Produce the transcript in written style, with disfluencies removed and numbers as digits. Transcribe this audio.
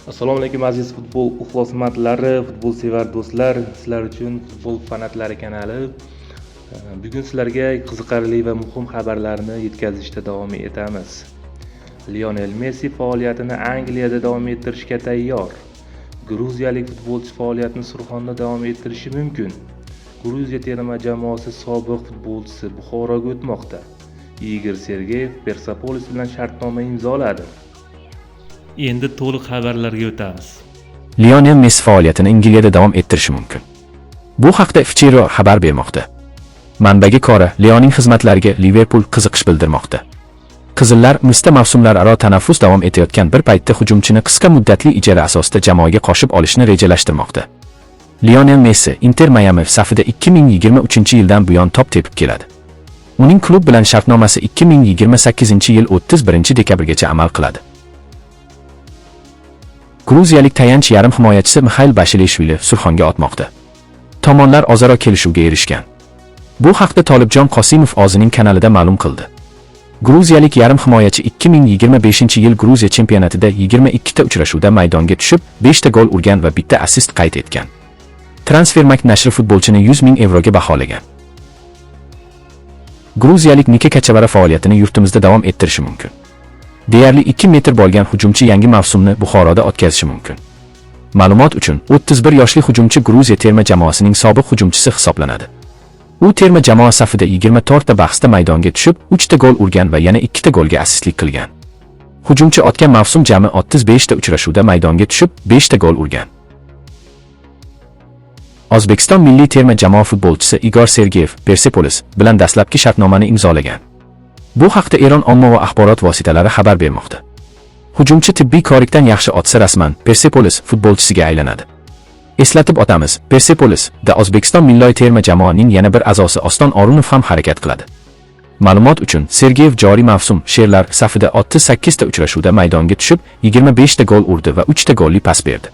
Assalomu alaykum aziz futbol ixlosmandlari, futbolsevar do'stlar. Sizlar uchun futbol fanatlari kanali. Bugun sizlarga qiziqarli va muhim xabarlarni yetkazishda davom etamiz. Lionel Messi faoliyatini Angliyada davom ettirishga tayyor. Gruziyalik futbolchi faoliyatini Surxonda davom ettirishi mumkin. Gruziya terma jamoasi sobiq futbolchisi Buxoroga o'tmoqda. Igor Sergeyev Persepolis bilan shartnoma imzoladi. Endi to'liq xabarlarga o'tamiz. Lionel Messi faoliyatini Angliyada davom ettirishi mumkin. Bu haqda Fichero xabar bermoqda. Manbaga ko'ra, Leoning xizmatlariga Liverpool qiziqish bildirmoqda. Qizillar Misda mavsumlararo tanaffus davom etayotgan bir paytda hujumchini qisqa muddatli ijara asosida jamoaga qo'shib olishni rejalashtirmoqda. Lionel Messi Inter Miami safida 2023-yildan buyon top tepib keladi. Uning klub bilan shartnomasi 2028-yil 31-dekabrgacha amal qiladi. Gruziyalik tayanch yarim himoyachisi Mikhail Bashilishvili Surxonga o'tmoqda. Tomonlar o'zaro kelishuvga erishgan. Bu haqda Tolibjon Qosimov o'zining kanalida ma'lum qildi. Gruziyalik yarim himoyachi 2025-yil Gruziya chempionatida 22 ta uchrashuvda maydonga tushib, 5 ta gol urgan va bitta assist qayd etgan. Transfermarkt nashri futbolchini 100 ming yevroga baholagan. Gruziyalik Nika Kachavara faoliyatini yurtimizda davom ettirishi mumkin. Deyarli 2 metr bo'lgan hujumchi yangi mavsumni Buxoroda o'tkazishi mumkin. Ma'lumot uchun, 31 yoshli hujumchi Gruziya terma jamoasining sobiq hujumchisi hisoblanadi. U terma jamoa safida 24 ta bahsda maydonga tushib, 3 ta gol urgan va yana 2 ta golga assistlik qilgan. Hujumchi o'tgan mavsum jami 35 ta uchrashuvda maydonga tushib, 5 ta gol urgan. O'zbekiston milliy terma jamoa futbolchisi Igor Sergeyev Persepolis bilan dastlabki shartnomani imzolagan. Bu haqda Eron ommaviy axborot vositalari xabar bermoqda. Hujumchi tibbiy ko'rikdan yaxshi o'tsa rasman Persepolis futbolchisiga aylanadi. Eslatib o'tamiz, Persepolisda O'zbekiston milliy terma jamoasining yana bir a'zosi Oston O'runov ham harakat qiladi. Ma'lumot uchun, Sergeyev joriy mavsum Sherlar safida 38 ta uchrashuvda maydonga tushib, 25 ta gol urdi va 3 ta golli pas berdi.